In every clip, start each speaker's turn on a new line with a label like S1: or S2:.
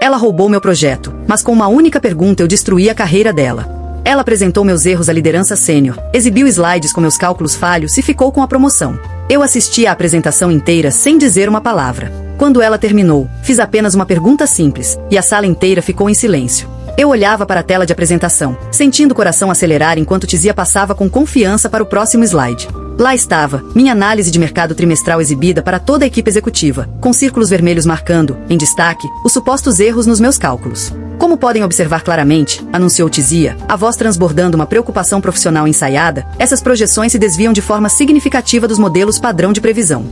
S1: Ela roubou meu projeto, mas com uma única pergunta eu destruí a carreira dela. Ela apresentou meus erros à liderança sênior, exibiu slides com meus cálculos falhos e ficou com a promoção. Eu assisti à apresentação inteira sem dizer uma palavra. Quando ela terminou, fiz apenas uma pergunta simples, e a sala inteira ficou em silêncio. Eu olhava para a tela de apresentação, sentindo o coração acelerar enquanto Tizia passava com confiança para o próximo slide. Lá estava, minha análise de mercado trimestral exibida para toda a equipe executiva, com círculos vermelhos marcando, em destaque, os supostos erros nos meus cálculos. Como podem observar claramente, anunciou Tizia, a voz transbordando uma preocupação profissional ensaiada, essas projeções se desviam de forma significativa dos modelos padrão de previsão.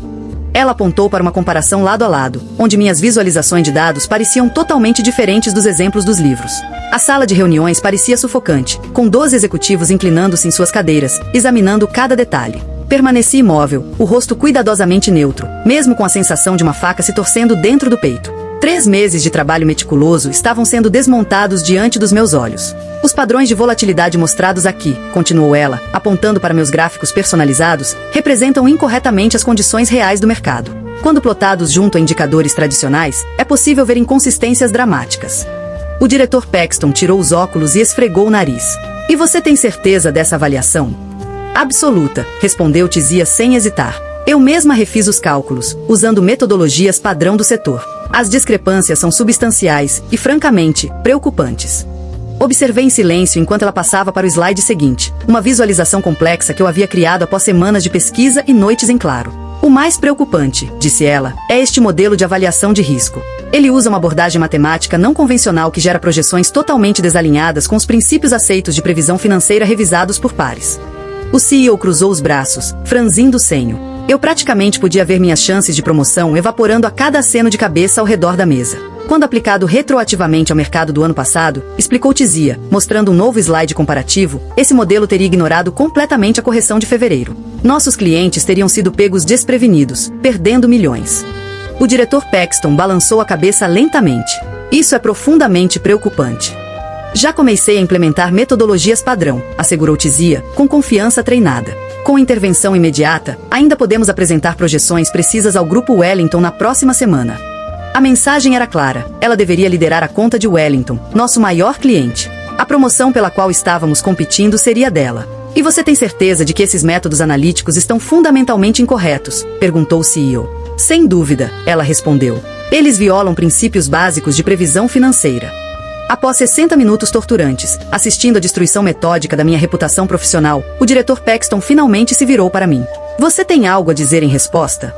S1: Ela apontou para uma comparação lado a lado, onde minhas visualizações de dados pareciam totalmente diferentes dos exemplos dos livros. A sala de reuniões parecia sufocante, com 12 executivos inclinando-se em suas cadeiras, examinando cada detalhe. Permaneci imóvel, o rosto cuidadosamente neutro, mesmo com a sensação de uma faca se torcendo dentro do peito. 3 meses de trabalho meticuloso estavam sendo desmontados diante dos meus olhos. Os padrões de volatilidade mostrados aqui, continuou ela, apontando para meus gráficos personalizados, representam incorretamente as condições reais do mercado. Quando plotados junto a indicadores tradicionais, é possível ver inconsistências dramáticas. O diretor Paxton tirou os óculos e esfregou o nariz. E você tem certeza dessa avaliação? Absoluta, respondeu Tizia sem hesitar. Eu mesma refiz os cálculos, usando metodologias padrão do setor. As discrepâncias são substanciais e, francamente, preocupantes. Observei em silêncio enquanto ela passava para o slide seguinte, uma visualização complexa que eu havia criado após semanas de pesquisa e noites em claro. O mais preocupante, disse ela, é este modelo de avaliação de risco. Ele usa uma abordagem matemática não convencional que gera projeções totalmente desalinhadas com os princípios aceitos de previsão financeira revisados por pares. O CEO cruzou os braços, franzindo o senho. Eu praticamente podia ver minhas chances de promoção evaporando a cada aceno de cabeça ao redor da mesa. Quando aplicado retroativamente ao mercado do ano passado, explicou Tizia, mostrando um novo slide comparativo, esse modelo teria ignorado completamente a correção de fevereiro. Nossos clientes teriam sido pegos desprevenidos, perdendo milhões. O diretor Paxton balançou a cabeça lentamente. Isso é profundamente preocupante. Já comecei a implementar metodologias padrão, assegurou Tizia, com confiança treinada. Com intervenção imediata, ainda podemos apresentar projeções precisas ao grupo Wellington na próxima semana. A mensagem era clara, ela deveria liderar a conta de Wellington, nosso maior cliente. A promoção pela qual estávamos competindo seria dela. E você tem certeza de que esses métodos analíticos estão fundamentalmente incorretos? Perguntou o CEO. Sem dúvida, ela respondeu. Eles violam princípios básicos de previsão financeira. Após 60 minutos torturantes, assistindo à destruição metódica da minha reputação profissional, o diretor Paxton finalmente se virou para mim. Você tem algo a dizer em resposta?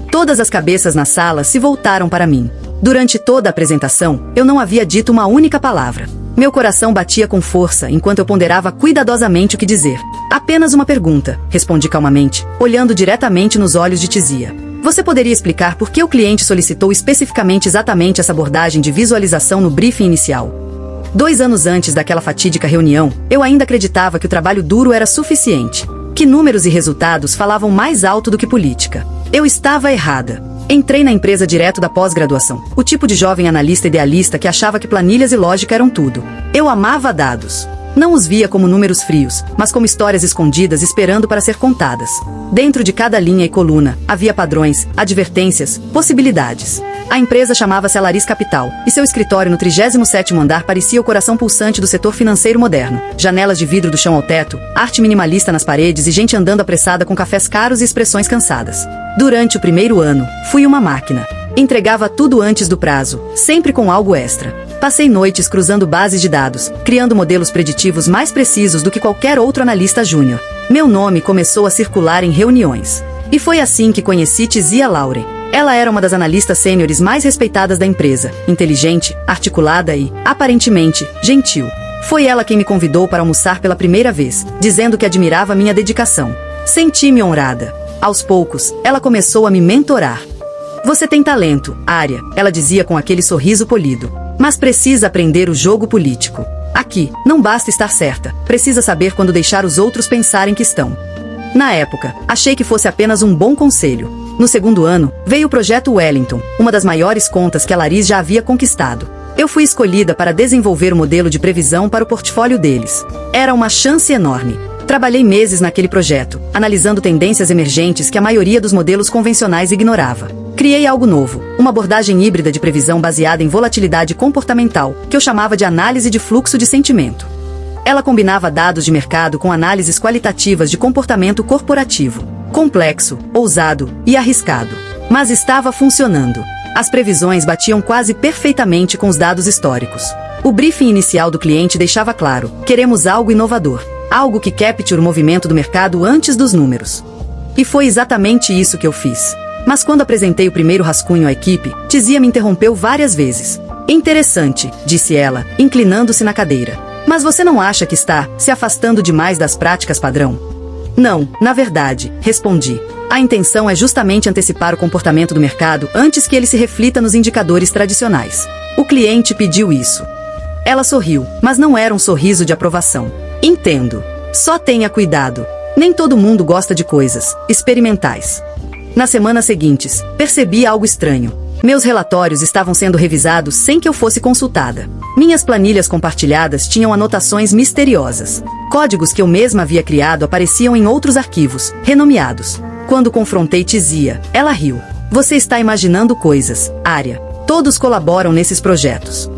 S1: Todas as cabeças na sala se voltaram para mim. Durante toda a apresentação, eu não havia dito uma única palavra. Meu coração batia com força enquanto eu ponderava cuidadosamente o que dizer. Apenas uma pergunta, respondi calmamente, olhando diretamente nos olhos de Tizia. Você poderia explicar por que o cliente solicitou especificamente exatamente essa abordagem de visualização no briefing inicial? 2 anos antes daquela fatídica reunião, eu ainda acreditava que o trabalho duro era suficiente, que números e resultados falavam mais alto do que política. Eu estava errada. Entrei na empresa direto da pós-graduação, o tipo de jovem analista idealista que achava que planilhas e lógica eram tudo. Eu amava dados. Não os via como números frios, mas como histórias escondidas esperando para ser contadas. Dentro de cada linha e coluna, havia padrões, advertências, possibilidades. A empresa chamava-se Alaris Capital, e seu escritório no 37º andar parecia o coração pulsante do setor financeiro moderno. Janelas de vidro do chão ao teto, arte minimalista nas paredes e gente andando apressada com cafés caros e expressões cansadas. Durante o primeiro ano, fui uma máquina. Entregava tudo antes do prazo, sempre com algo extra. Passei noites cruzando bases de dados, criando modelos preditivos mais precisos do que qualquer outro analista júnior. Meu nome começou a circular em reuniões. E foi assim que conheci Tizia Lauren. Ela era uma das analistas sêniores mais respeitadas da empresa, inteligente, articulada e, aparentemente, gentil. Foi ela quem me convidou para almoçar pela primeira vez, dizendo que admirava minha dedicação. Senti-me honrada. Aos poucos, ela começou a me mentorar. Você tem talento, Arya, ela dizia com aquele sorriso polido. Mas precisa aprender o jogo político. Aqui, não basta estar certa, precisa saber quando deixar os outros pensarem que estão. Na época, achei que fosse apenas um bom conselho. No segundo ano, veio o projeto Wellington, uma das maiores contas que a Alaris já havia conquistado. Eu fui escolhida para desenvolver o modelo de previsão para o portfólio deles. Era uma chance enorme. Trabalhei meses naquele projeto, analisando tendências emergentes que a maioria dos modelos convencionais ignorava. Criei algo novo, uma abordagem híbrida de previsão baseada em volatilidade comportamental, que eu chamava de análise de fluxo de sentimento. Ela combinava dados de mercado com análises qualitativas de comportamento corporativo. Complexo, ousado e arriscado. Mas estava funcionando. As previsões batiam quase perfeitamente com os dados históricos. O briefing inicial do cliente deixava claro: queremos algo inovador. Algo que capture o movimento do mercado antes dos números. E foi exatamente isso que eu fiz. Mas quando apresentei o primeiro rascunho à equipe, Tizia me interrompeu várias vezes. Interessante, disse ela, inclinando-se na cadeira. Mas você não acha que está se afastando demais das práticas padrão? Não, na verdade, respondi. A intenção é justamente antecipar o comportamento do mercado antes que ele se reflita nos indicadores tradicionais. O cliente pediu isso. Ela sorriu, mas não era um sorriso de aprovação. Entendo. Só tenha cuidado. Nem todo mundo gosta de coisas experimentais. Nas semanas seguintes, percebi algo estranho. Meus relatórios estavam sendo revisados sem que eu fosse consultada. Minhas planilhas compartilhadas tinham anotações misteriosas. Códigos que eu mesma havia criado apareciam em outros arquivos, renomeados. Quando confrontei Tizia, ela riu. Você está imaginando coisas, Arya. Todos colaboram nesses projetos.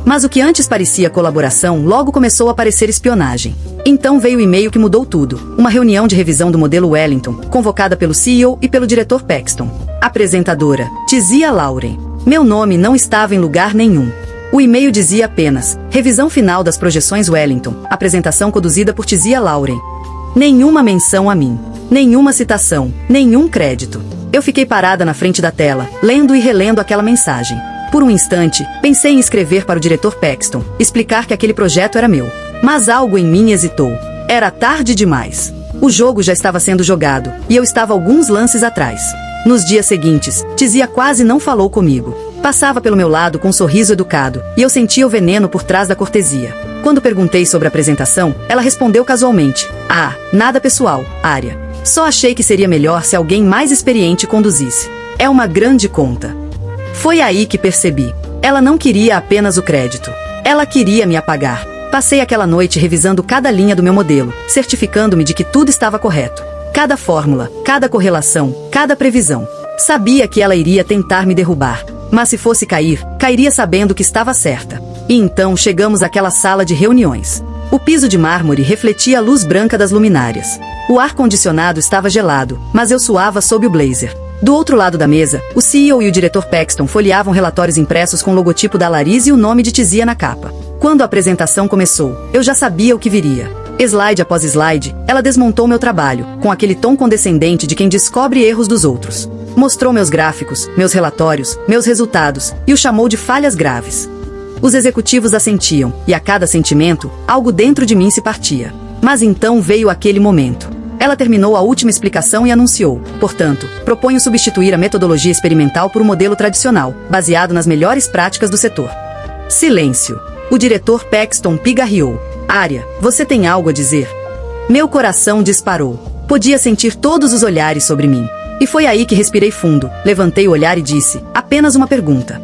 S1: Mas o que antes parecia colaboração logo começou a parecer espionagem. Então veio o e-mail que mudou tudo. Uma reunião de revisão do modelo Wellington, convocada pelo CEO e pelo diretor Paxton. Apresentadora, Tizia Lauren. Meu nome não estava em lugar nenhum. O e-mail dizia apenas: revisão final das projeções Wellington, apresentação conduzida por Tizia Lauren. Nenhuma menção a mim. Nenhuma citação, nenhum crédito. Eu fiquei parada na frente da tela, lendo e relendo aquela mensagem. Por um instante, pensei em escrever para o diretor Paxton, explicar que aquele projeto era meu. Mas algo em mim hesitou. Era tarde demais. O jogo já estava sendo jogado, e eu estava alguns lances atrás. Nos dias seguintes, Tizia quase não falou comigo. Passava pelo meu lado com um sorriso educado, e eu sentia o veneno por trás da cortesia. Quando perguntei sobre a apresentação, ela respondeu casualmente: ah, nada pessoal, Arya. Só achei que seria melhor se alguém mais experiente conduzisse. É uma grande conta. Foi aí que percebi. Ela não queria apenas o crédito. Ela queria me apagar. Passei aquela noite revisando cada linha do meu modelo, certificando-me de que tudo estava correto. Cada fórmula, cada correlação, cada previsão. Sabia que ela iria tentar me derrubar. Mas se fosse cair, cairia sabendo que estava certa. E então chegamos àquela sala de reuniões. O piso de mármore refletia a luz branca das luminárias. O ar-condicionado estava gelado, mas eu suava sob o blazer. Do outro lado da mesa, o CEO e o diretor Paxton folheavam relatórios impressos com o logotipo da Larise e o nome de Tizia na capa. Quando a apresentação começou, eu já sabia o que viria. Slide após slide, ela desmontou meu trabalho, com aquele tom condescendente de quem descobre erros dos outros. Mostrou meus gráficos, meus relatórios, meus resultados, e o chamou de falhas graves. Os executivos assentiam, e a cada sentimento, algo dentro de mim se partia. Mas então veio aquele momento. Ela terminou a última explicação e anunciou: portanto, proponho substituir a metodologia experimental por um modelo tradicional, baseado nas melhores práticas do setor. Silêncio. O diretor Paxton pigarreou. Arya, você tem algo a dizer? Meu coração disparou. Podia sentir todos os olhares sobre mim. E foi aí que respirei fundo, levantei o olhar e disse: apenas uma pergunta.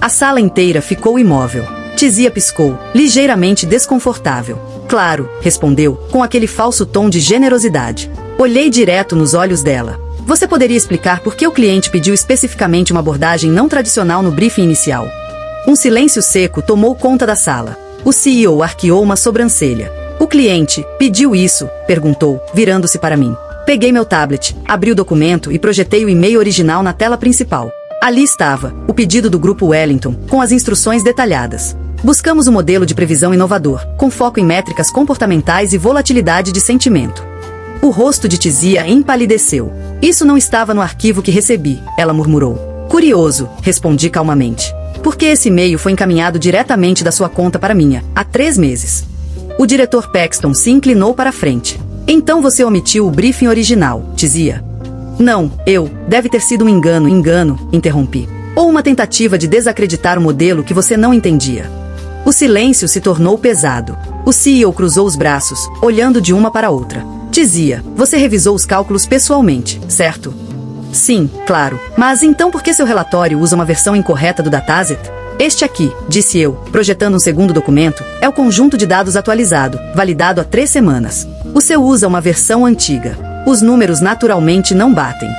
S1: A sala inteira ficou imóvel. Tizia piscou, ligeiramente desconfortável. Claro, respondeu, com aquele falso tom de generosidade. Olhei direto nos olhos dela. Você poderia explicar por que o cliente pediu especificamente uma abordagem não tradicional no briefing inicial? Um silêncio seco tomou conta da sala. O CEO arqueou uma sobrancelha. O cliente pediu isso? Perguntou, virando-se para mim. Peguei meu tablet, abri o documento e projetei o e-mail original na tela principal. Ali estava, o pedido do grupo Wellington, com as instruções detalhadas. Buscamos um modelo de previsão inovador, com foco em métricas comportamentais e volatilidade de sentimento. O rosto de Tizia empalideceu. Isso não estava no arquivo que recebi, ela murmurou. Curioso, respondi calmamente. Porque esse e-mail foi encaminhado diretamente da sua conta para minha, há 3 meses. O diretor Paxton se inclinou para a frente. Então você omitiu o briefing original, Tizia. Não, deve ter sido um engano, interrompi. Ou uma tentativa de desacreditar o modelo que você não entendia. O silêncio se tornou pesado. O CEO cruzou os braços, olhando de uma para a outra. Tizia, você revisou os cálculos pessoalmente, certo? Sim, claro. Mas então por que seu relatório usa uma versão incorreta do dataset? Este aqui, disse eu, projetando um segundo documento, é o conjunto de dados atualizado, validado há 3 semanas. O seu usa uma versão antiga. Os números naturalmente não batem.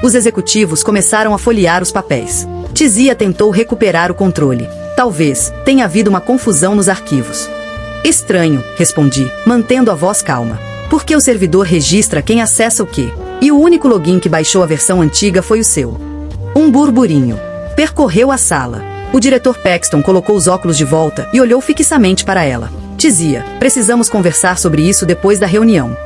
S1: Os executivos começaram a folhear os papéis. Tizia tentou recuperar o controle. Talvez tenha havido uma confusão nos arquivos. Estranho, respondi, mantendo a voz calma. Porque o servidor registra quem acessa o quê? E o único login que baixou a versão antiga foi o seu. Um burburinho. Percorreu a sala. O diretor Paxton colocou os óculos de volta e olhou fixamente para ela. Tizia, precisamos conversar sobre isso depois da reunião.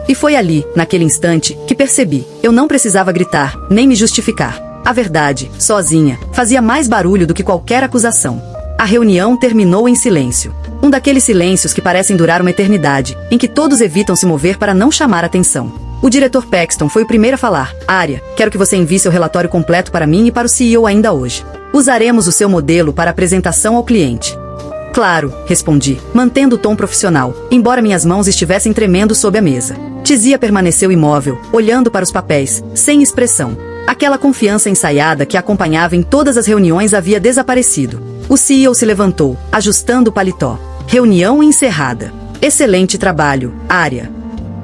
S1: E foi ali, naquele instante, que percebi. Eu não precisava gritar, nem me justificar. A verdade, sozinha, fazia mais barulho do que qualquer acusação. A reunião terminou em silêncio. Um daqueles silêncios que parecem durar uma eternidade, em que todos evitam se mover para não chamar atenção. O diretor Paxton foi o primeiro a falar. Arya, quero que você envie seu relatório completo para mim e para o CEO ainda hoje. Usaremos o seu modelo para apresentação ao cliente. Claro, respondi, mantendo o tom profissional, embora minhas mãos estivessem tremendo sob a mesa. Tizia permaneceu imóvel, olhando para os papéis, sem expressão. Aquela confiança ensaiada que a acompanhava em todas as reuniões havia desaparecido. O CEO se levantou, ajustando o paletó. Reunião encerrada. Excelente trabalho, Arya.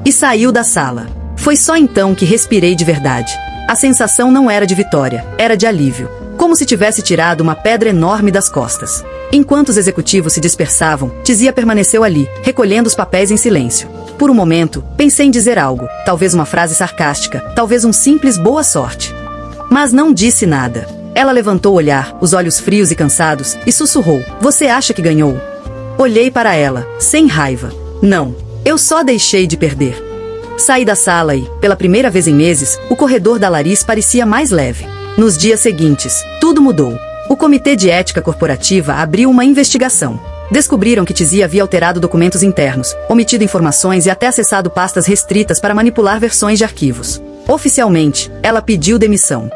S1: E saiu da sala. Foi só então que respirei de verdade. A sensação não era de vitória, era de alívio. Como se tivesse tirado uma pedra enorme das costas. Enquanto os executivos se dispersavam, Tizia permaneceu ali, recolhendo os papéis em silêncio. Por um momento, pensei em dizer algo, talvez uma frase sarcástica, talvez um simples boa sorte. Mas não disse nada. Ela levantou o olhar, os olhos frios e cansados, e sussurrou, você acha que ganhou? Olhei para ela, sem raiva. Não, eu só deixei de perder. Saí da sala e, pela primeira vez em meses, o corredor da Laris parecia mais leve. Nos dias seguintes, tudo mudou. O Comitê de Ética Corporativa abriu uma investigação. Descobriram que Tizia havia alterado documentos internos, omitido informações e até acessado pastas restritas para manipular versões de arquivos. Oficialmente, ela pediu demissão.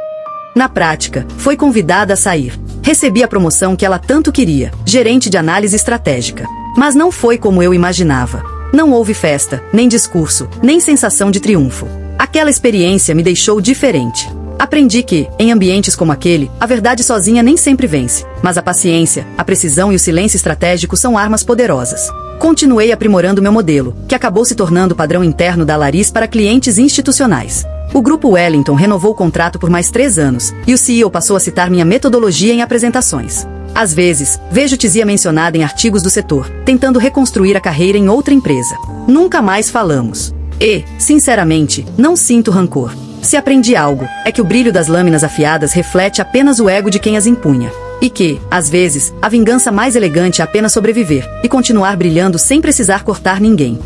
S1: Na prática, foi convidada a sair. Recebi a promoção que ela tanto queria, gerente de análise estratégica. Mas não foi como eu imaginava. Não houve festa, nem discurso, nem sensação de triunfo. Aquela experiência me deixou diferente. Aprendi que, em ambientes como aquele, a verdade sozinha nem sempre vence, mas a paciência, a precisão e o silêncio estratégico são armas poderosas. Continuei aprimorando meu modelo, que acabou se tornando o padrão interno da Laris para clientes institucionais. O Grupo Wellington renovou o contrato por mais 3 anos, e o CEO passou a citar minha metodologia em apresentações. Às vezes, vejo Tizia mencionada em artigos do setor, tentando reconstruir a carreira em outra empresa. Nunca mais falamos. E, sinceramente, não sinto rancor. Se aprendi algo, é que o brilho das lâminas afiadas reflete apenas o ego de quem as empunha. E que, às vezes, a vingança mais elegante é apenas sobreviver e continuar brilhando sem precisar cortar ninguém.